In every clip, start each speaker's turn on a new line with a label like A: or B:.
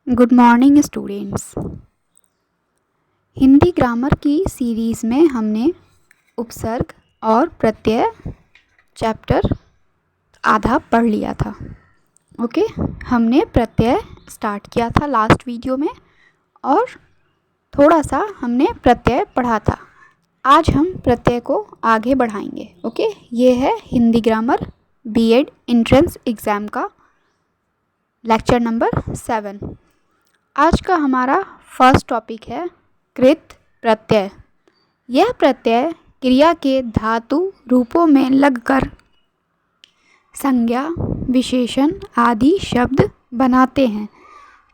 A: Good morning students. Hindi grammar की series में हमने उपसर्ग और प्रत्यय चैप्टर आधा पढ़ लिया था। ओके, हमने प्रत्यय स्टार्ट किया था लास्ट वीडियो में और थोड़ा सा हमने प्रत्यय पढ़ा था। आज हम प्रत्यय को आगे बढ़ाएंगे। ओके, ये है Hindi grammar BEd entrance exam का लेक्चर नंबर 7। आज का हमारा फर्स्ट टॉपिक है कृत प्रत्यय। यह प्रत्यय क्रिया के धातु रूपों में लगकर संज्ञा, विशेषण आदि शब्द बनाते हैं।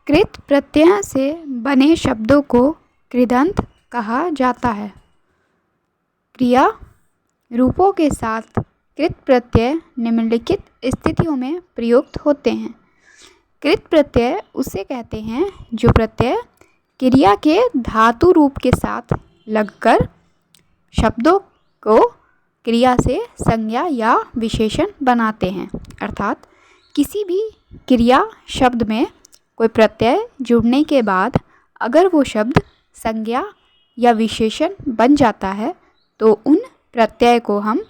A: कृत प्रत्यय से बने शब्दों को कृदंत कहा जाता है। क्रिया रूपों के साथ कृत प्रत्यय निम्नलिखित स्थितियों में प्रयुक्त होते हैं। कृत प्रत्यय उसे कहते हैं जो प्रत्यय क्रिया के धातु रूप के साथ लगकर शब्दों को क्रिया से संज्ञा या विशेषण बनाते हैं। अर्थात किसी भी क्रिया शब्द में कोई प्रत्यय जुड़ने के बाद अगर वो शब्द संज्ञा या विशेषण बन जाता है तो उन प्रत्यय को हम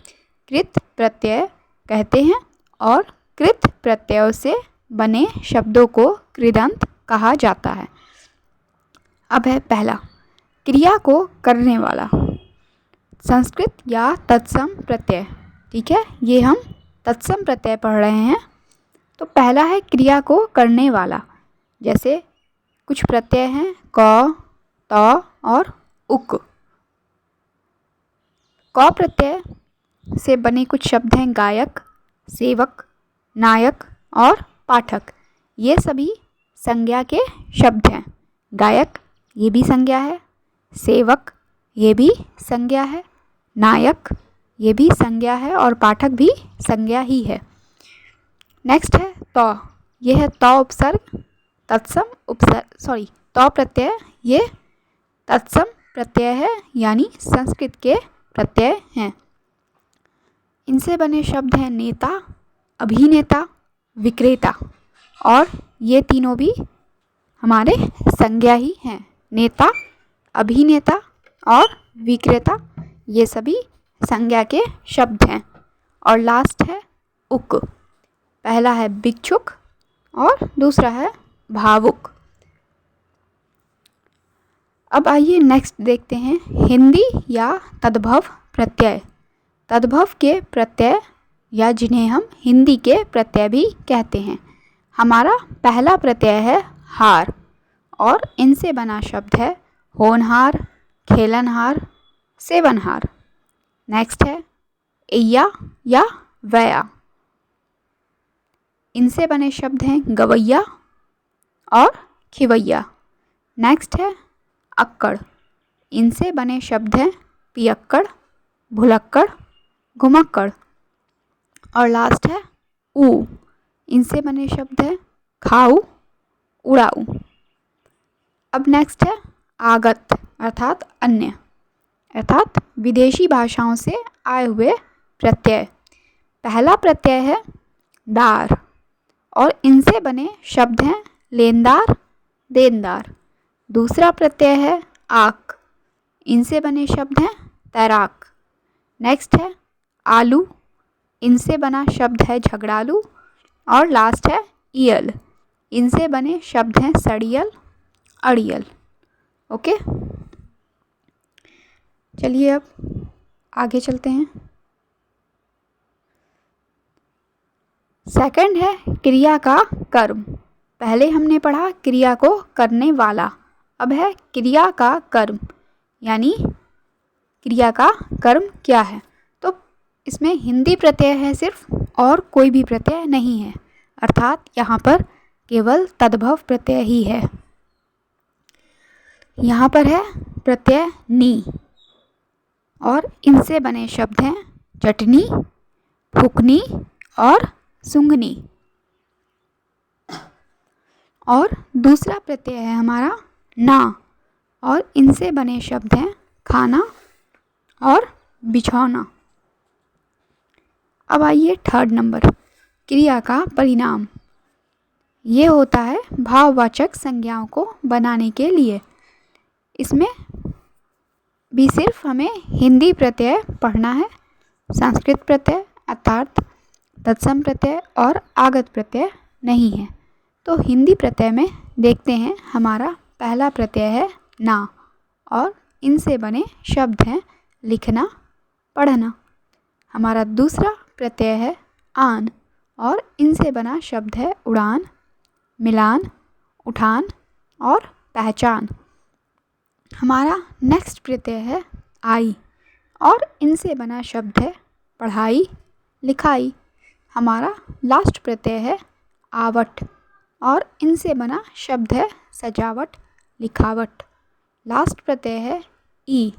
A: कृत प्रत्यय कहते हैं और कृत प्रत्ययों से बने शब्दों को कृदंत कहा जाता है। अब है पहला, क्रिया को करने वाला संस्कृत या तत्सम प्रत्यय। ठीक है, ये हम तत्सम प्रत्यय पढ़ रहे हैं। तो पहला है क्रिया को करने वाला। जैसे कुछ प्रत्यय हैं क, त और उक। क प्रत्यय से बने कुछ शब्द हैं गायक, सेवक, नायक और पाठक। ये सभी संज्ञा के शब्द हैं। गायक ये भी संज्ञा है, सेवक ये भी संज्ञा है, नायक ये भी संज्ञा है और पाठक भी संज्ञा ही है। नेक्स्ट है त। ये है त उपसर्ग तत्सम उपसर्ग त प्रत्यय ये तत्सम प्रत्यय है यानी संस्कृत के प्रत्यय हैं। इनसे बने शब्द हैं नेता, अभिनेता, विक्रेता और ये तीनों भी हमारे संज्ञा ही हैं। नेता, अभिनेता और विक्रेता ये सभी संज्ञा के शब्द हैं। और लास्ट है उक। पहला है भिक्षुक और दूसरा है भावुक। अब आइए नेक्स्ट देखते हैं हिंदी या तद्भव प्रत्यय। तद्भव के प्रत्यय या जिन्हें हम हिंदी के प्रत्यय भी कहते हैं। हमारा पहला प्रत्यय है हार और इनसे बना शब्द है होनहार, खेलनहार, सेवनहार। नेक्स्ट है इया या वया। इनसे बने शब्द हैं गवैया और खिवैया। नेक्स्ट है अक्कड़। इनसे बने शब्द हैं पियक्कड़, भुलक्कड़, घुमक्कड़। और लास्ट है ऊ। इनसे बने शब्द हैं खाऊ, उड़ाऊ। अब नेक्स्ट है आगत अर्थात अन्य अर्थात विदेशी भाषाओं से आए हुए प्रत्यय। पहला प्रत्यय है दार और इनसे बने शब्द हैं लेनदार, देनदार। दूसरा प्रत्यय है आक। इनसे बने शब्द हैं तैराक। नेक्स्ट है आलू। इनसे बना शब्द है झगड़ालू। और लास्ट है ईयल। इनसे बने शब्द हैं सड़ियल, अड़ियल। ओके, चलिए अब आगे चलते हैं। सेकंड है क्रिया का कर्म। पहले हमने पढ़ा क्रिया को करने वाला, अब है क्रिया का कर्म यानी क्रिया का कर्म क्या है। तो इसमें हिंदी प्रत्यय है सिर्फ और कोई भी प्रत्यय नहीं है। अर्थात यहाँ पर केवल तद्भव प्रत्यय ही है। यहाँ पर है प्रत्यय नी और इनसे बने शब्द हैं चटनी, फुकनी और सुंगनी। और दूसरा प्रत्यय है हमारा ना और इनसे बने शब्द हैं खाना और बिछौना। अब आइए थर्ड नंबर क्रिया का परिणाम ये होता है भाववाचक संज्ञाओं को बनाने के लिए। इसमें भी सिर्फ हमें हिंदी प्रत्यय पढ़ना है, संस्कृत प्रत्यय अर्थात तत्सम प्रत्यय और आगत प्रत्यय नहीं है। तो हिंदी प्रत्यय में देखते हैं, हमारा पहला प्रत्यय है ना और इनसे बने शब्द हैं लिखना, पढ़ना। हमारा दूसरा प्रत्यय है आन और इनसे बना शब्द है उड़ान, मिलान, उठान और पहचान। हमारा नेक्स्ट प्रत्यय है आई और इनसे बना शब्द है पढ़ाई, लिखाई। हमारा लास्ट प्रत्यय है आवट और इनसे बना शब्द है सजावट, लिखावट। लास्ट प्रत्यय है ई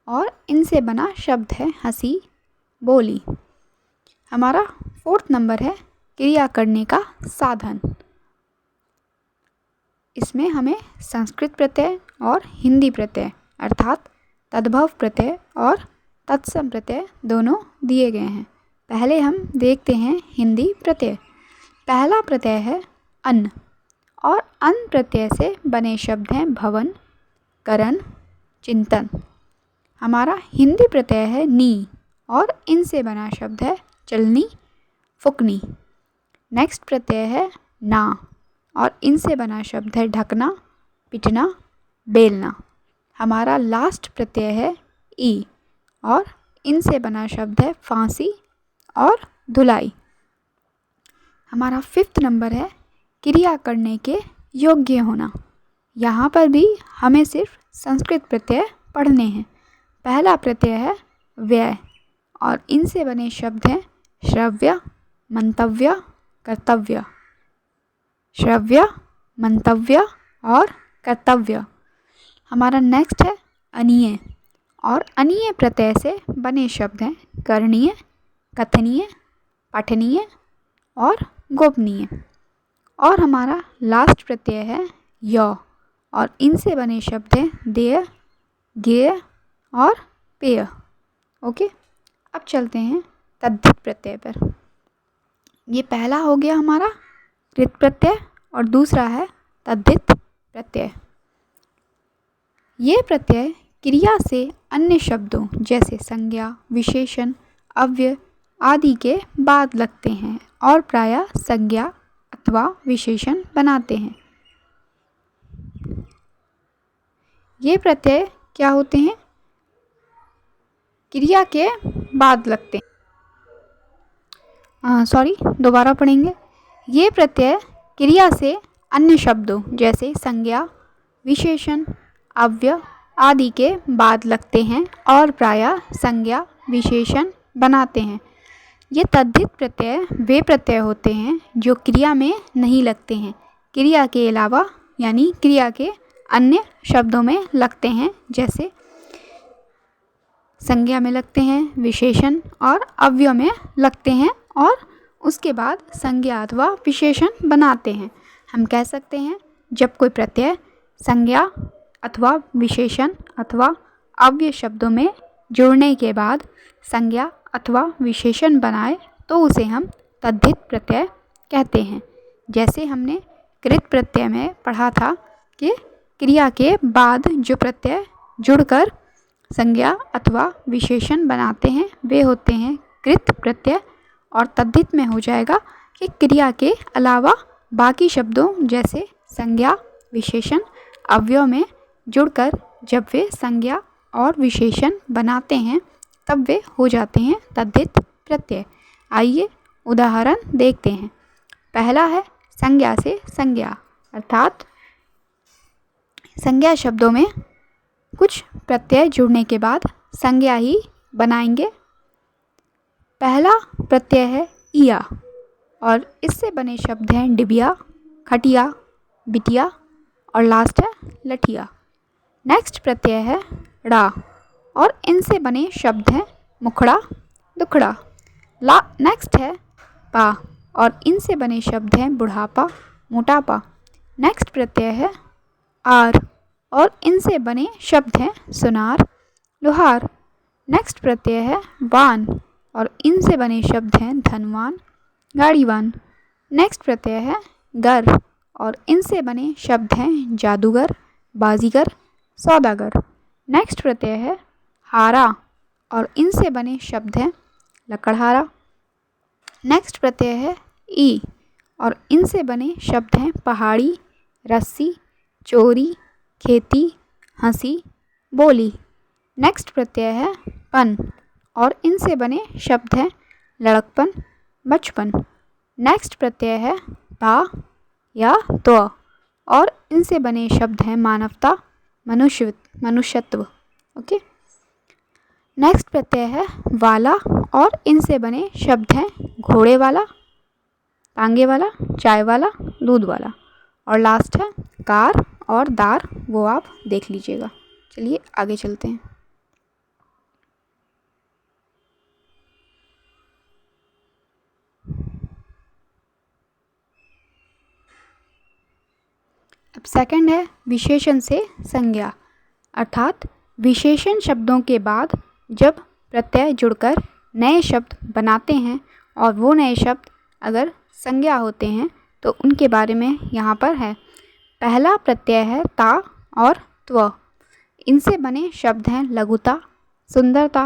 A: और इनसे बना शब्द है हंसी, बोली। हमारा फोर्थ नंबर है क्रिया करने का साधन। इसमें हमें संस्कृत प्रत्यय और हिंदी प्रत्यय अर्थात तद्भव प्रत्यय और तत्सम प्रत्यय दोनों दिए गए हैं। पहले हम देखते हैं हिंदी प्रत्यय। पहला प्रत्यय है अन्न और अन्न प्रत्यय से बने शब्द हैं भवन, करण, चिंतन। हमारा हिंदी प्रत्यय है नी और इनसे बना शब्द है चलनी, फुकनी। नेक्स्ट प्रत्यय है ना और इनसे बना शब्द है ढकना, पिटना, बेलना। हमारा लास्ट प्रत्यय है ई और इनसे बना शब्द है फांसी और धुलाई। हमारा फिफ्थ नंबर है क्रिया करने के योग्य होना। यहाँ पर भी हमें सिर्फ संस्कृत प्रत्यय पढ़ने हैं। पहला प्रत्यय है व्यय और इनसे बने शब्द हैं श्रव्य, मंतव्य, कर्तव्य। श्रव्य, मंतव्य और कर्तव्य। हमारा नेक्स्ट है अनीय और अनीय प्रत्यय से बने शब्द हैं करणीय, कथनीय, पठनीय और गोपनीय। और हमारा लास्ट प्रत्यय है य और इनसे बने शब्द हैं देय, गेय और पेय। ओके, अब चलते हैं तद्धित प्रत्यय पर। ये पहला हो गया हमारा कृत प्रत्यय और दूसरा है तद्धित प्रत्यय। ये प्रत्यय क्रिया से अन्य शब्दों जैसे संज्ञा, विशेषण, अव्यय आदि के बाद लगते हैं और प्रायः संज्ञा अथवा विशेषण बनाते हैं। ये प्रत्यय क्या होते हैं? क्रिया के बाद लगते हैं। दोबारा पढ़ेंगे। ये प्रत्यय क्रिया से अन्य शब्दों जैसे संज्ञा, विशेषण, अव्यय आदि के बाद लगते हैं और प्रायः संज्ञा, विशेषण बनाते हैं। ये तद्धित प्रत्यय वे प्रत्यय होते हैं जो क्रिया में नहीं लगते हैं, क्रिया के अलावा यानी क्रिया के अन्य शब्दों में लगते हैं, जैसे संज्ञा में लगते हैं, विशेषण और अव्यय में लगते हैं और उसके बाद संज्ञा अथवा विशेषण बनाते हैं। हम कह सकते हैं जब कोई प्रत्यय संज्ञा अथवा विशेषण अथवा अव्यय शब्दों में जोड़ने के बाद संज्ञा अथवा विशेषण बनाए तो उसे हम तद्धित प्रत्यय कहते हैं। जैसे हमने कृत प्रत्यय में पढ़ा था कि क्रिया के बाद जो प्रत्यय जुड़कर संज्ञा अथवा विशेषण बनाते हैं वे होते हैं कृत प्रत्यय। और तद्धित में हो जाएगा कि क्रिया के अलावा बाकी शब्दों जैसे संज्ञा, विशेषण, अव्यय में जुड़कर जब वे संज्ञा और विशेषण बनाते हैं तब वे हो जाते हैं तद्धित प्रत्यय। आइए उदाहरण देखते हैं। पहला है संज्ञा से संज्ञा, अर्थात संज्ञा शब्दों में कुछ प्रत्यय जुड़ने के बाद संज्ञा ही बनाएंगे। पहला प्रत्यय है इया और इससे बने शब्द हैं डिबिया, खटिया, बिटिया और लास्ट है लठिया। नेक्स्ट प्रत्यय है ड़ा और इनसे बने शब्द हैं मुखड़ा, दुखड़ा। नेक्स्ट है पा और इनसे बने शब्द हैं बुढ़ापा, मोटापा। नेक्स्ट प्रत्यय है आर और इनसे बने शब्द हैं सुनार, लुहार। नेक्स्ट प्रत्यय है वान और इनसे बने शब्द हैं धनवान, गाड़ीवान। नेक्स्ट प्रत्यय है गर और इनसे बने शब्द हैं जादूगर, बाजीगर, सौदागर। नेक्स्ट प्रत्यय है हारा और इनसे बने शब्द हैं लकड़हारा। नेक्स्ट प्रत्यय है ई और इनसे बने शब्द हैं पहाड़ी, रस्सी, चोरी, खेती, हंसी, बोली। नेक्स्ट प्रत्यय है पन और इनसे बने शब्द हैं लड़कपन, बचपन। नेक्स्ट प्रत्यय है ता या त्व और इनसे बने शब्द हैं मानवता, मनुष्यत्व। ओके। नेक्स्ट प्रत्यय है वाला और इनसे बने शब्द हैं घोड़े वाला, तांगे वाला, चाय वाला, दूध वाला। और लास्ट है कार और दार, वो आप देख लीजिएगा। चलिए आगे चलते हैं। अब सेकंड है विशेषण से संज्ञा, अर्थात विशेषण शब्दों के बाद जब प्रत्यय जुड़कर नए शब्द बनाते हैं और वो नए शब्द अगर संज्ञा होते हैं तो उनके बारे में यहाँ पर है। पहला प्रत्यय है ता और त्व। इनसे बने शब्द हैं लघुता, सुंदरता,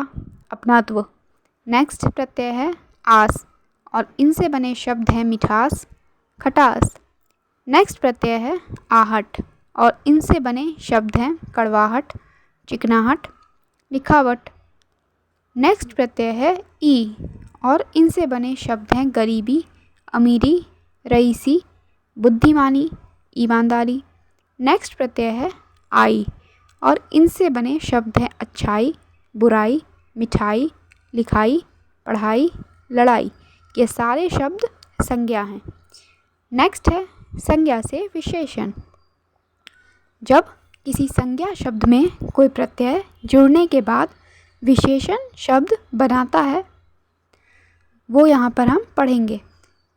A: अपनात्व। नेक्स्ट प्रत्यय है आस और इनसे बने शब्द हैं मिठास, खटास। नेक्स्ट प्रत्यय है आहट और इनसे बने शब्द हैं कड़वाहट, चिकनाहट, लिखावट। नेक्स्ट प्रत्यय है ई और इनसे बने शब्द हैं गरीबी, अमीरी, रईसी, बुद्धिमानी, ईमानदारी। नेक्स्ट प्रत्यय है आई और इनसे बने शब्द हैं अच्छाई, बुराई, मिठाई, लिखाई, पढ़ाई, लड़ाई। ये सारे शब्द संज्ञा हैं। नेक्स्ट है संज्ञा से विशेषण। जब किसी संज्ञा शब्द में कोई प्रत्यय जुड़ने के बाद विशेषण शब्द बनाता है वो यहाँ पर हम पढ़ेंगे।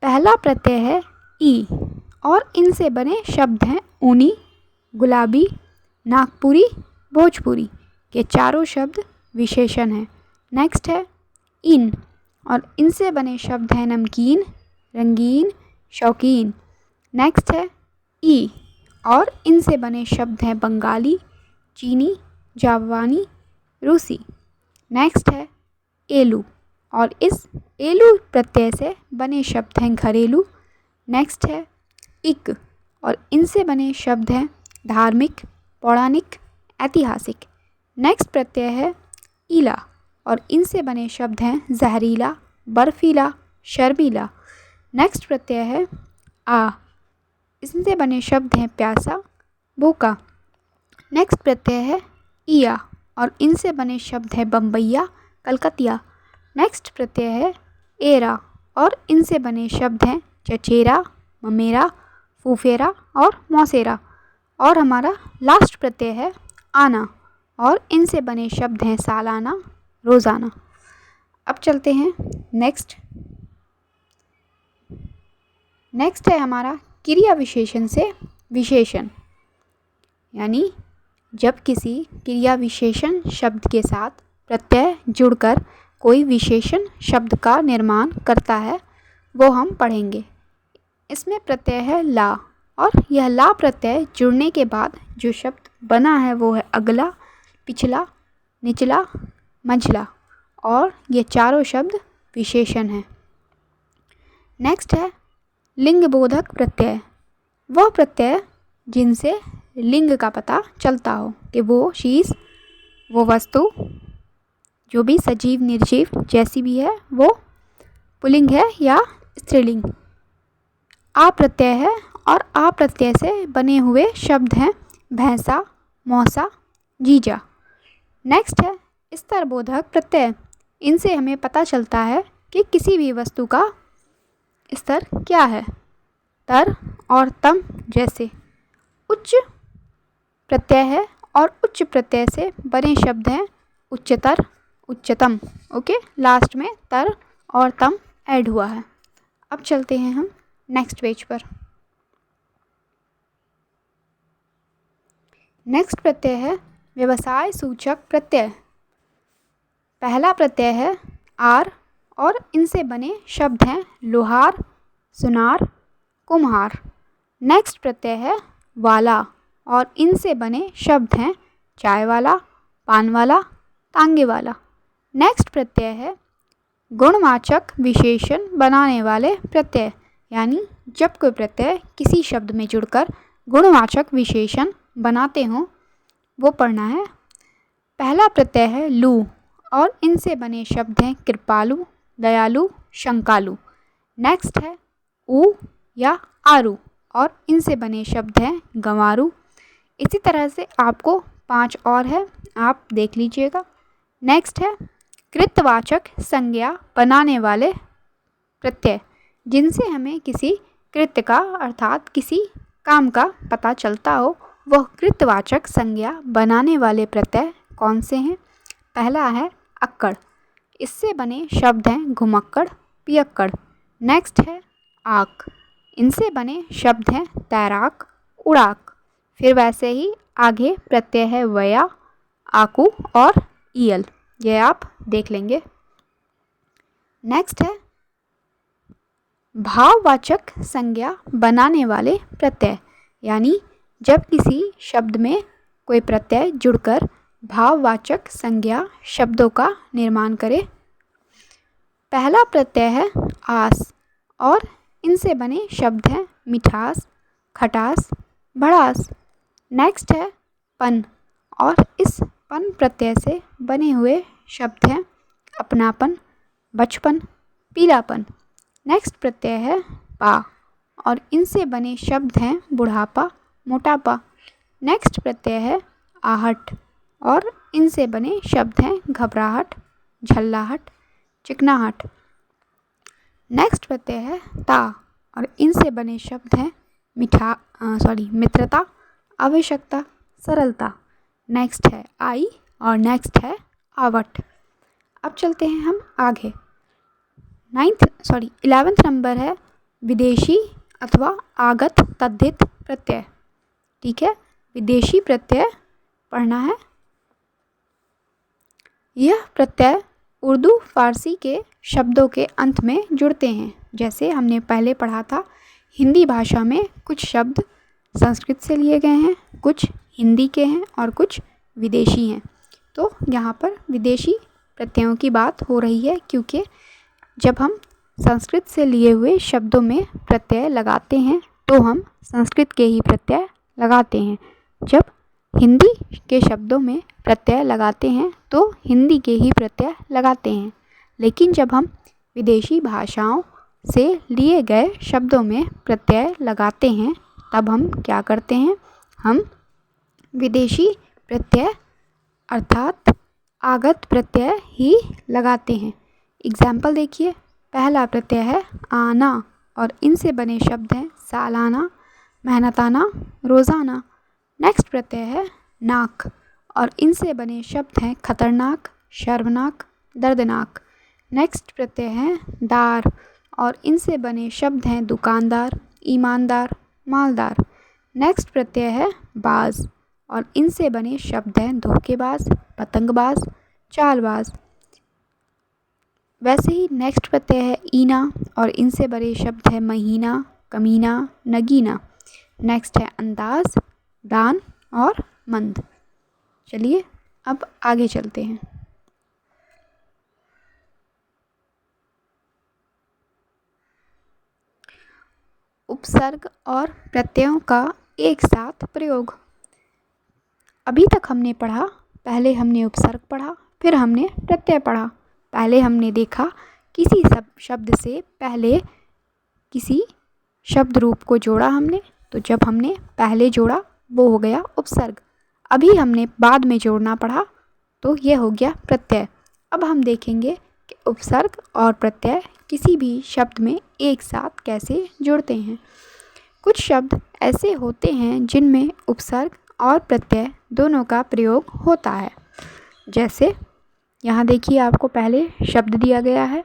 A: पहला प्रत्यय है ई और इनसे बने शब्द हैं ऊनी, गुलाबी, नागपुरी, भोजपुरी। ये चारों शब्द विशेषण हैं। नेक्स्ट है इन और इनसे बने शब्द हैं नमकीन, रंगीन, शौकीन। नेक्स्ट है ई और इनसे बने शब्द हैं बंगाली, चीनी, जापानी, रूसी। नेक्स्ट है एलू और इस एलू प्रत्यय से बने शब्द हैं घरेलू। नेक्स्ट है इक और इनसे बने शब्द हैं धार्मिक, पौराणिक, ऐतिहासिक। नेक्स्ट प्रत्यय है ईला और इनसे बने शब्द हैं जहरीला, बर्फीला, शर्मीला। नेक्स्ट प्रत्यय है आ, इनसे बने शब्द हैं प्यासा, भूखा। नेक्स्ट प्रत्यय है इया और इनसे बने शब्द हैं बम्बैया, कलकतिया। नेक्स्ट प्रत्यय है एरा और इनसे बने शब्द हैं चचेरा, ममेरा, फूफेरा और मौसेरा। और हमारा लास्ट प्रत्यय है आना और इनसे बने शब्द हैं सालाना, रोज़ाना। अब चलते हैं नेक्स्ट है हमारा क्रिया विशेषण से विशेषण। यानी जब किसी क्रिया विशेषण शब्द के साथ प्रत्यय जुड़कर कोई विशेषण शब्द का निर्माण करता है वो हम पढ़ेंगे। इसमें प्रत्यय है ला और यह ला प्रत्यय जुड़ने के बाद जो शब्द बना है वो है अगला, पिछला, निचला, मंझला। और ये चारों शब्द विशेषण हैं। नेक्स्ट है लिंग बोधक प्रत्यय। वह प्रत्यय जिनसे लिंग का पता चलता हो कि वो चीज़, वो वस्तु जो भी सजीव निर्जीव जैसी भी है वो पुल्लिंग है या स्त्रीलिंग। आ प्रत्यय है और आ प्रत्यय से बने हुए शब्द हैं भैंसा, मौसा, जीजा। नेक्स्ट है स्तरबोधक प्रत्यय। इनसे हमें पता चलता है कि किसी भी वस्तु का स्तर क्या है। तर और तम जैसे उच्च प्रत्यय है और उच्च प्रत्यय से बने शब्द हैं उच्चतर, उच्चतम। ओके, लास्ट में तर और तम ऐड हुआ है। अब चलते हैं हम नेक्स्ट पेज पर। नेक्स्ट प्रत्यय है व्यवसाय सूचक प्रत्यय। पहला प्रत्यय है आर और इनसे बने शब्द हैं लोहार, सुनार, कुम्हार। नेक्स्ट प्रत्यय है वाला और इनसे बने शब्द हैं चाय वाला, पान वाला, तांगे वाला। नेक्स्ट प्रत्यय है गुणवाचक विशेषण बनाने वाले प्रत्यय, यानी जब कोई प्रत्यय किसी शब्द में जुड़कर गुणवाचक विशेषण बनाते हों वो पढ़ना है। पहला प्रत्यय है लू और इनसे बने शब्द हैं कृपालु, दयालु, शंकालु। नेक्स्ट है ऊ या आरू और इनसे बने शब्द हैं गंवारू। इसी तरह से आपको 5 और है, आप देख लीजिएगा। नेक्स्ट है कृतवाचक संज्ञा बनाने वाले प्रत्यय, जिनसे हमें किसी कृत्य का अर्थात किसी काम का पता चलता हो, वह कृतवाचक संज्ञा बनाने वाले प्रत्यय कौन से हैं। पहला है अक्कड़, इससे बने शब्द हैं घुमक्कड़, पियक्कड़। नेक्स्ट है आक, इनसे बने शब्द हैं तैराक, उड़ाक। फिर वैसे ही आगे प्रत्यय है वया, आकू और ईयल, ये आप देख लेंगे। नेक्स्ट है भाववाचक संज्ञा बनाने वाले प्रत्यय, यानी जब किसी शब्द में कोई प्रत्यय जुड़कर भाववाचक संज्ञा शब्दों का निर्माण करे। पहला प्रत्यय है आस और इनसे बने शब्द हैं मिठास, खटास, भड़ास। नेक्स्ट है पन और इस पन प्रत्यय से बने हुए शब्द हैं अपनापन, बचपन, पीलापन। नेक्स्ट प्रत्यय है पा और इनसे बने शब्द हैं बुढ़ापा, मोटापा। नेक्स्ट प्रत्यय है आहट और इनसे बने शब्द हैं घबराहट, झल्लाहट, चिकनाहट। नेक्स्ट प्रत्यय है ता और इनसे बने शब्द हैं मित्रता, आवश्यकता, सरलता। नेक्स्ट है आई और नेक्स्ट है आवट। अब चलते हैं हम आगे। 11th नंबर है विदेशी अथवा आगत तद्धित प्रत्यय। ठीक है, विदेशी प्रत्यय पढ़ना है। यह प्रत्यय उर्दू फारसी के शब्दों के अंत में जुड़ते हैं। जैसे हमने पहले पढ़ा था, हिंदी भाषा में कुछ शब्द संस्कृत से लिए गए हैं, कुछ हिंदी के हैं और कुछ विदेशी हैं। तो यहाँ पर विदेशी प्रत्ययों की बात हो रही है, क्योंकि जब हम संस्कृत से लिए हुए शब्दों में प्रत्यय लगाते हैं तो हम संस्कृत के ही प्रत्यय लगाते हैं। जब हिंदी के शब्दों में प्रत्यय लगाते हैं तो हिंदी के ही प्रत्यय लगाते हैं। लेकिन जब हम विदेशी भाषाओं से लिए गए शब्दों में प्रत्यय लगाते हैं तब हम क्या करते हैं, हम विदेशी प्रत्यय अर्थात आगत प्रत्यय ही लगाते हैं। एग्जाम्पल देखिए, पहला प्रत्यय है आना और इनसे बने शब्द हैं सालाना, मेहनताना, रोज़ाना। नेक्स्ट प्रत्यय है नाक और इनसे बने शब्द हैं खतरनाक, शर्मनाक, दर्दनाक। नेक्स्ट प्रत्यय है दार और इनसे बने शब्द हैं दुकानदार, ईमानदार, मालदार। नेक्स्ट प्रत्यय है बाज और इनसे बने शब्द हैं धोखेबाज, पतंगबाज, चालबाज। वैसे ही नेक्स्ट प्रत्यय है ईना और इनसे बने शब्द हैं महीना, कमीना, नगीना। नेक्स्ट है अंदाज, दान और मंद। चलिए अब आगे चलते हैं। उपसर्ग और प्रत्ययों का एक साथ प्रयोग। अभी तक हमने पढ़ा, पहले हमने उपसर्ग पढ़ा, फिर हमने प्रत्यय पढ़ा। पहले हमने देखा किसी शब्द से पहले किसी शब्द रूप को जोड़ा हमने, तो जब हमने पहले जोड़ा वो हो गया उपसर्ग। अभी हमने बाद में जोड़ना पढ़ा तो ये हो गया प्रत्यय। अब हम देखेंगे कि उपसर्ग और प्रत्यय किसी भी शब्द में एक साथ कैसे जुड़ते हैं। कुछ शब्द ऐसे होते हैं जिनमें उपसर्ग और प्रत्यय दोनों का प्रयोग होता है। जैसे यहाँ देखिए, आपको पहले शब्द दिया गया है,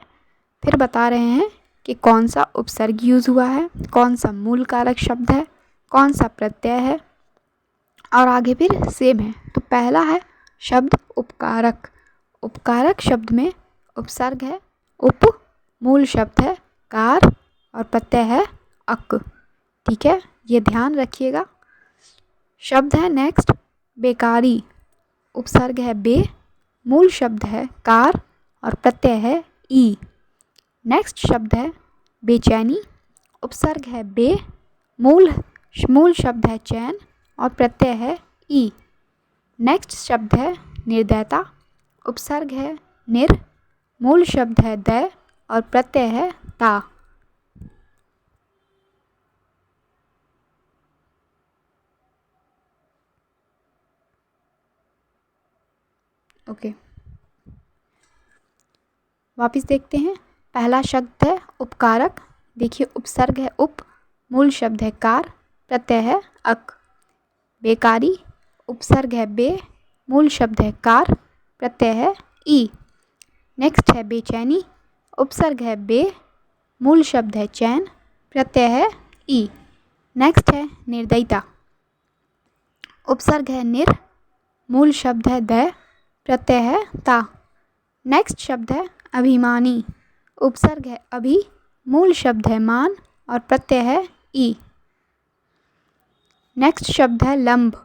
A: फिर बता रहे हैं कि कौन सा उपसर्ग यूज़ हुआ है, कौन सा मूल कारक शब्द है, कौन सा प्रत्यय है और आगे फिर सेम है। तो पहला है शब्द उपकारक। उपकारक शब्द में उपसर्ग है उप, मूल शब्द है कार और प्रत्यय है अक। ठीक है, ये ध्यान रखिएगा। शब्द है नेक्स्ट बेकारी, उपसर्ग है बे, मूल शब्द है कार और प्रत्यय है ई। नेक्स्ट शब्द है बेचैनी, उपसर्ग है बे, मूल शब्द है चैन और प्रत्यय है ई। नेक्स्ट शब्द है निर्दयता, उपसर्ग है निर, मूल शब्द है दय और प्रत्यय है ता। ओके, वापिस देखते हैं। पहला शब्द है उपकारक, देखिए उपसर्ग है उप, मूल शब्द है कार, प्रत्यय है अक। बेकारी, उपसर्ग है बे, मूल शब्द है कार, प्रत्यय है ई। नेक्स्ट है बेचैनी, उपसर्ग है बे, मूल शब्द है चैन, प्रत्यय है ई। नेक्स्ट है निर्दयता, उपसर्ग है निर, मूल शब्द है दय, प्रत्यय है ता। नेक्स्ट शब्द है अभिमानी, उपसर्ग है अभि, मूल शब्द है मान और प्रत्यय है ई। नेक्स्ट शब्द है लंब,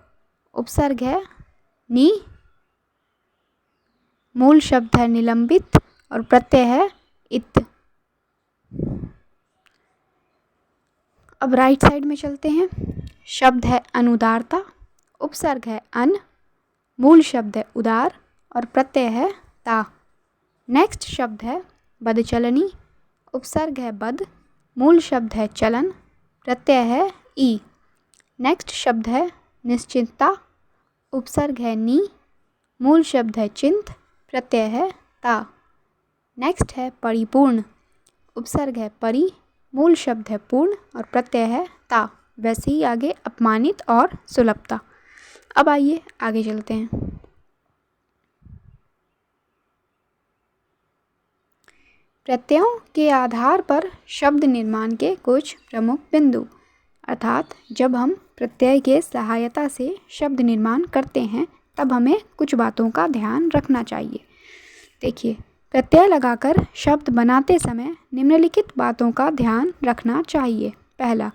A: उपसर्ग है नी, मूल शब्द है निलंबित और प्रत्यय है इत। अब राइट साइड में चलते हैं। शब्द है अनुदारता, उपसर्ग है अन, मूल शब्द है उदार और प्रत्यय है ता। नेक्स्ट शब्द है बदचलनी, उपसर्ग है बद, मूल शब्द है चलन, प्रत्यय है ई। नेक्स्ट शब्द है निश्चिंतता, उपसर्ग है नी, मूल शब्द है चिंत, प्रत्यय है ता। नेक्स्ट है परिपूर्ण, उपसर्ग है परि, मूल शब्द है पूर्ण और प्रत्यय है ता। वैसे ही आगे अपमानित और सुलभता। अब आइए आगे चलते हैं। प्रत्ययों के आधार पर शब्द निर्माण के कुछ प्रमुख बिंदु, अर्थात जब हम प्रत्यय के सहायता से शब्द निर्माण करते हैं तब हमें कुछ बातों का ध्यान रखना चाहिए। देखिए, प्रत्यय लगाकर शब्द बनाते समय निम्नलिखित बातों का ध्यान रखना चाहिए। पहला,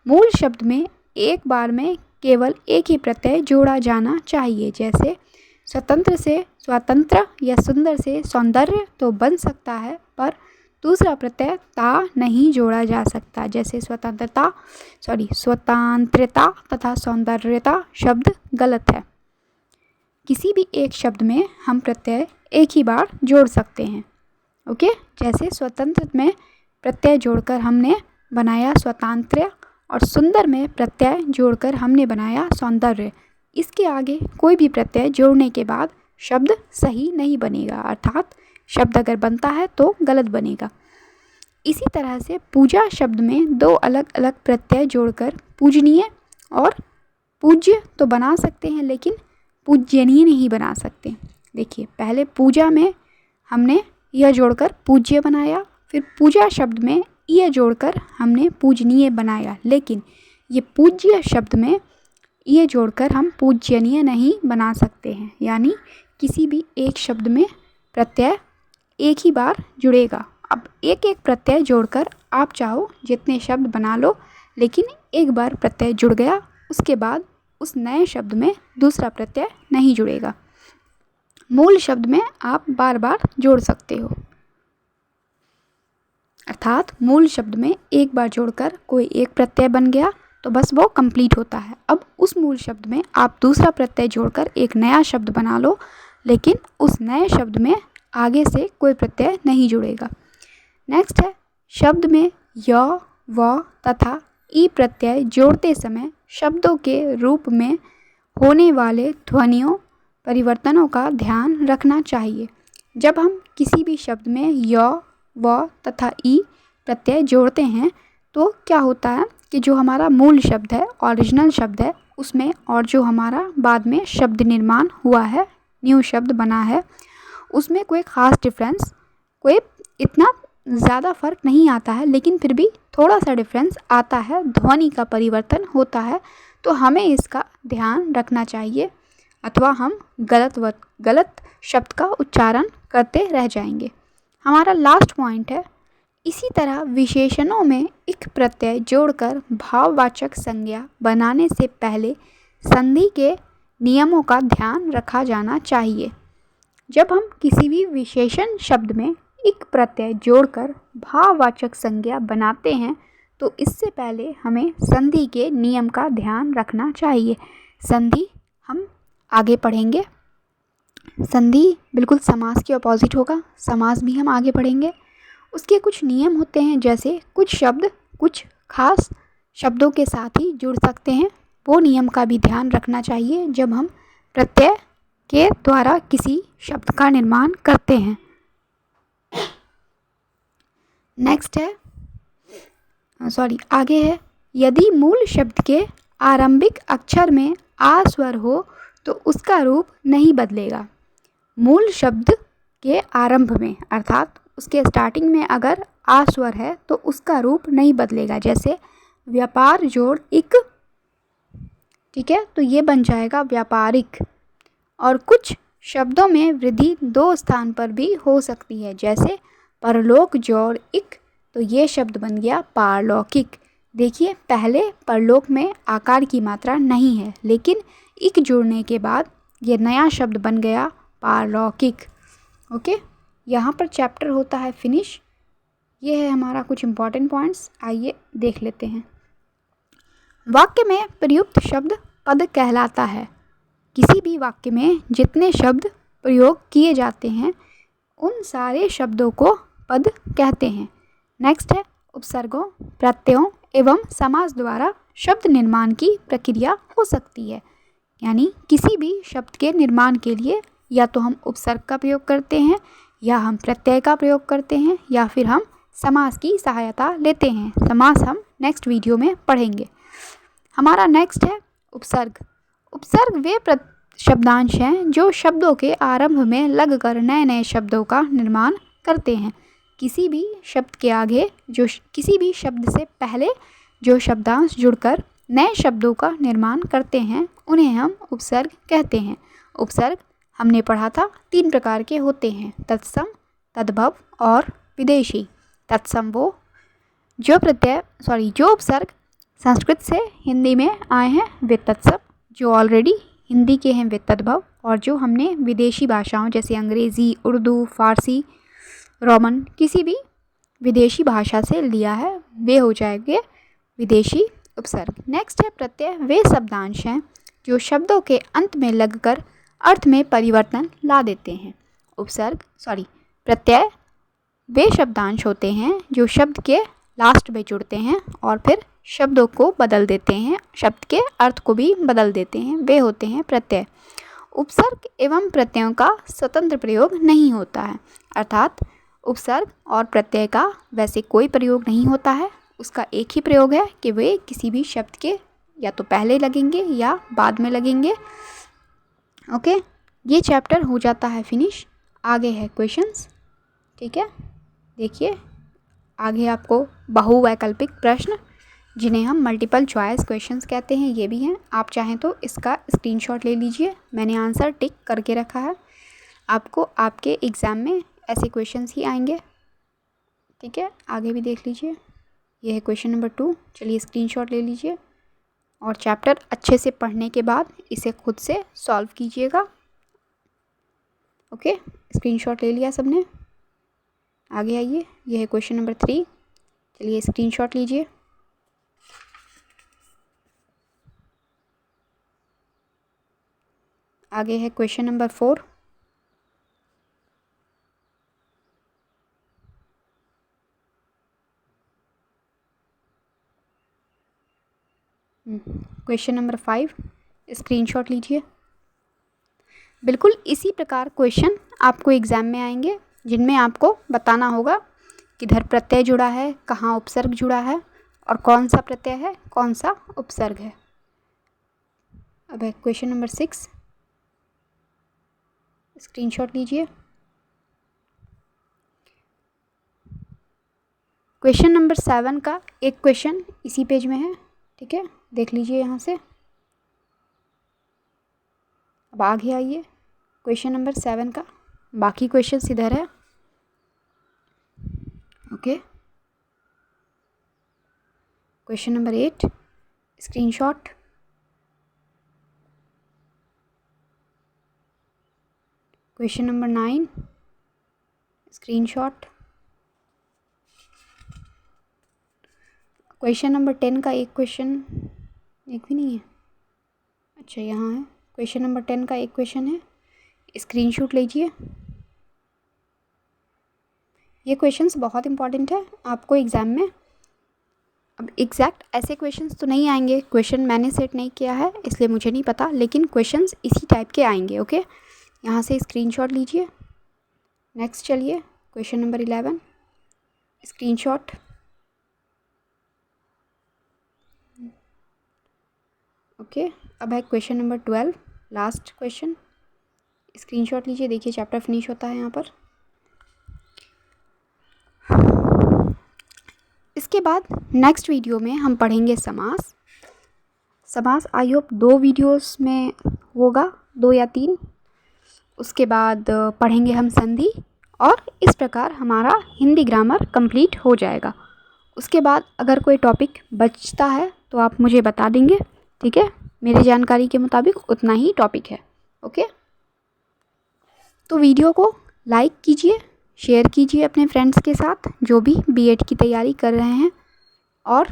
A: मूल शब्द में एक बार में केवल एक ही प्रत्यय जोड़ा जाना चाहिए। जैसे स्वतंत्र से स्वातंत्र या सुंदर से सौंदर्य तो बन सकता है, पर दूसरा प्रत्यय ता नहीं जोड़ा जा सकता। जैसे स्वतंत्रता तथा सौंदर्यता शब्द गलत है। किसी भी एक शब्द में हम प्रत्यय एक ही बार जोड़ सकते हैं। ओके, जैसे स्वतंत्र में प्रत्यय जोड़कर हमने बनाया स्वतंत्र और सुंदर में प्रत्यय जोड़कर हमने बनाया सौंदर्य। इसके आगे कोई भी प्रत्यय जोड़ने के बाद शब्द सही नहीं बनेगा, अर्थात शब्द अगर बनता है तो गलत बनेगा। इसी तरह से पूजा शब्द में दो अलग अलग प्रत्यय जोड़कर पूजनीय और पूज्य तो बना सकते हैं, लेकिन पूज्यनीय नहीं बना सकते। देखिए, पहले पूजा में हमने यह जोड़कर पूज्य बनाया, फिर पूजा शब्द में यह जोड़कर हमने पूजनीय बनाया, लेकिन ये पूज्य शब्द में ये जोड़कर हम पूज्यनीय नहीं बना सकते हैं। यानी किसी भी एक शब्द में प्रत्यय एक ही बार जुड़ेगा। अब एक एक प्रत्यय जोड़कर आप चाहो जितने शब्द बना लो, लेकिन एक बार प्रत्यय जुड़ गया उसके बाद उस नए शब्द में दूसरा प्रत्यय नहीं जुड़ेगा। मूल शब्द में आप बार बार जोड़ सकते हो, अर्थात मूल शब्द में एक बार जोड़कर कोई एक प्रत्यय बन गया तो बस वो कंप्लीट होता है। अब उस मूल शब्द में आप दूसरा प्रत्यय जोड़कर एक नया शब्द बना लो, लेकिन उस नए शब्द में आगे से कोई प्रत्यय नहीं जुड़ेगा। नेक्स्ट है, शब्द में य, व तथा ई प्रत्यय जोड़ते समय शब्दों के रूप में होने वाले ध्वनियों परिवर्तनों का ध्यान रखना चाहिए। जब हम किसी भी शब्द में य, व तथा ई प्रत्यय जोड़ते हैं तो क्या होता है कि जो हमारा मूल शब्द है, ओरिजिनल शब्द है, उसमें और जो हमारा बाद में शब्द निर्माण हुआ है, न्यू शब्द बना है, उसमें कोई ख़ास डिफरेंस, कोई इतना ज़्यादा फ़र्क नहीं आता है, लेकिन फिर भी थोड़ा सा डिफरेंस आता है, ध्वनि का परिवर्तन होता है। तो हमें इसका ध्यान रखना चाहिए, अथवा हम गलत शब्द का उच्चारण करते रह जाएंगे। हमारा लास्ट पॉइंट है इसी तरह विशेषणों में इक प्रत्यय जोड़कर भाववाचक संज्ञा बनाने से पहले संधि के नियमों का ध्यान रखा जाना चाहिए। जब हम किसी भी विशेषण शब्द में इक प्रत्यय जोड़कर भाववाचक संज्ञा बनाते हैं तो इससे पहले हमें संधि के नियम का ध्यान रखना चाहिए। संधि हम आगे पढ़ेंगे। संधि बिल्कुल समास के अपोजिट होगा। समास भी हम आगे पढ़ेंगे। उसके कुछ नियम होते हैं, जैसे कुछ शब्द कुछ खास शब्दों के साथ ही जुड़ सकते हैं, वो नियम का भी ध्यान रखना चाहिए जब हम प्रत्यय के द्वारा किसी शब्द का निर्माण करते हैं। नेक्स्ट है आगे है, यदि मूल शब्द के आरंभिक अक्षर में आ स्वर हो तो उसका रूप नहीं बदलेगा। मूल शब्द के आरंभ में अर्थात उसके स्टार्टिंग में अगर आ स्वर है तो उसका रूप नहीं बदलेगा। जैसे व्यापार जोड़ इक, ठीक है, तो ये बन जाएगा व्यापारिक। और कुछ शब्दों में वृद्धि दो स्थान पर भी हो सकती है, जैसे परलोक जोड़ इक, तो ये शब्द बन गया पारलौकिक। देखिए पहले परलोक में आकार की मात्रा नहीं है, लेकिन इक जोड़ने के बाद ये नया शब्द बन गया पारलौकिक। ओके, यहाँ पर चैप्टर होता है फिनिश। ये है हमारा कुछ इम्पॉर्टेंट पॉइंट्स, आइए देख लेते हैं। वाक्य में प्रयुक्त शब्द पद कहलाता है। किसी भी वाक्य में जितने शब्द प्रयोग किए जाते हैं उन सारे शब्दों को पद कहते हैं। नेक्स्ट है उपसर्गों, प्रत्ययों एवं समास द्वारा शब्द निर्माण की प्रक्रिया हो सकती है। यानी किसी भी शब्द के निर्माण के लिए या तो हम उपसर्ग का प्रयोग करते हैं, या हम प्रत्यय का प्रयोग करते हैं, या फिर हम समास की सहायता लेते हैं। समास हम नेक्स्ट वीडियो में पढ़ेंगे। हमारा नेक्स्ट है उपसर्ग। उपसर्ग वे शब्दांश हैं जो शब्दों के आरंभ में लगकर नए नए शब्दों का निर्माण करते हैं। किसी भी शब्द के आगे किसी भी शब्द से पहले जो शब्दांश जुड़कर नए शब्दों का निर्माण करते हैं उन्हें हम उपसर्ग कहते हैं। उपसर्ग हमने पढ़ा था 3 प्रकार के होते हैं, तत्सम, तद्भव और विदेशी। तत्सम वो जो उपसर्ग संस्कृत से हिंदी में आए हैं वे तत्सम, जो ऑलरेडी हिंदी के हैं वे तद्भव, और जो हमने विदेशी भाषाओं जैसे अंग्रेज़ी, उर्दू, फारसी, रोमन किसी भी विदेशी भाषा से लिया है वे हो जाएंगे विदेशी उपसर्ग। नेक्स्ट है प्रत्यय। वे शब्दांश हैं जो शब्दों के अंत में लगकर अर्थ में परिवर्तन ला देते हैं। प्रत्यय वे शब्दांश होते हैं जो शब्द के लास्ट में जुड़ते हैं और फिर शब्दों को बदल देते हैं, शब्द के अर्थ को भी बदल देते हैं, वे होते हैं प्रत्यय। उपसर्ग एवं प्रत्ययों का स्वतंत्र प्रयोग नहीं होता है, अर्थात उपसर्ग और प्रत्यय का वैसे कोई प्रयोग नहीं होता है। उसका एक ही प्रयोग है कि वे किसी भी शब्द के या तो पहले लगेंगे या बाद में लगेंगे। ओके, ये चैप्टर हो जाता है फिनिश। आगे है क्वेश्चंस, ठीक है। देखिए आगे आपको बहुवैकल्पिक प्रश्न जिन्हें हम मल्टीपल चॉइस क्वेश्चंस कहते हैं ये भी हैं। आप चाहें तो इसका स्क्रीनशॉट ले लीजिए, मैंने आंसर टिक करके रखा है। आपको आपके एग्ज़ाम में ऐसे क्वेश्चंस ही आएंगे, ठीक है। आगे भी देख लीजिए, यह है क्वेश्चन नंबर 2। चलिए स्क्रीनशॉट ले लीजिए और चैप्टर अच्छे से पढ़ने के बाद इसे खुद से सॉल्व कीजिएगा। ओके, स्क्रीनशॉट ले लिया सबने? आगे आइए, यह है क्वेश्चन नंबर 3। चलिए स्क्रीनशॉट लीजिए। आगे है question number 4। Question number 5, screenshot लीजिए। बिल्कुल इसी प्रकार क्वेश्चन आपको एग्ज़ाम में आएंगे जिनमें आपको बताना होगा किधर प्रत्यय जुड़ा है, कहाँ उपसर्ग जुड़ा है और कौन सा प्रत्यय है, कौन सा उपसर्ग है। अब है क्वेश्चन नंबर 6, स्क्रीनशॉट लीजिए। क्वेश्चन नंबर 7 का एक क्वेश्चन इसी पेज में है, ठीक है, देख लीजिए यहाँ से। अब आगे आइए, क्वेश्चन नंबर 7 का बाकी क्वेश्चन इधर है। Okay, question number 8 screenshot. Question number 9 screenshot. Question number 10 का एक क्वेश्चन, एक भी नहीं है, अच्छा यहाँ है। क्वेश्चन नंबर 10 का एक क्वेश्चन है, स्क्रीनशॉट लीजिए। ये क्वेश्चंस बहुत इंपॉर्टेंट है आपको एग्ज़ाम में। अब एग्जैक्ट ऐसे क्वेश्चंस तो नहीं आएंगे, क्वेश्चन मैंने सेट नहीं किया है इसलिए मुझे नहीं पता, लेकिन क्वेश्चंस इसी टाइप के आएंगे। ओके, यहाँ से स्क्रीनशॉट लीजिए। नेक्स्ट चलिए क्वेश्चन नंबर 11 स्क्रीनशॉट। ओके, अब है question number 12 last question, screenshot लीजिए। देखिए चैप्टर फिनिश होता है यहाँ पर। इसके बाद नेक्स्ट वीडियो में हम पढ़ेंगे समास। समास आई होप 2 वीडियोस में होगा, 2 या 3। उसके बाद पढ़ेंगे हम संधि, और इस प्रकार हमारा हिंदी ग्रामर कंप्लीट हो जाएगा। उसके बाद अगर कोई टॉपिक बचता है तो आप मुझे बता देंगे, ठीक है। मेरी जानकारी के मुताबिक उतना ही टॉपिक है। ओके, तो वीडियो को लाइक कीजिए, शेयर कीजिए अपने फ्रेंड्स के साथ जो भी बीएड की तैयारी कर रहे हैं। और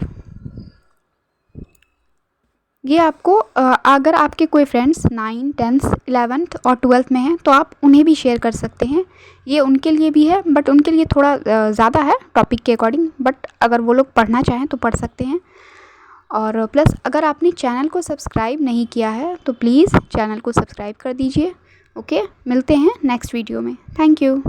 A: ये आपको अगर आपके कोई फ्रेंड्स 9, 10, 11 और 12 में हैं तो आप उन्हें भी शेयर कर सकते हैं। ये उनके लिए भी है, बट उनके लिए थोड़ा ज़्यादा है टॉपिक के अकॉर्डिंग, बट अगर वो लोग पढ़ना चाहें तो पढ़ सकते हैं। और प्लस अगर आपने चैनल को सब्सक्राइब नहीं किया है तो प्लीज़ चैनल को सब्सक्राइब कर दीजिए। ओके, मिलते हैं नेक्स्ट वीडियो में। Thank you.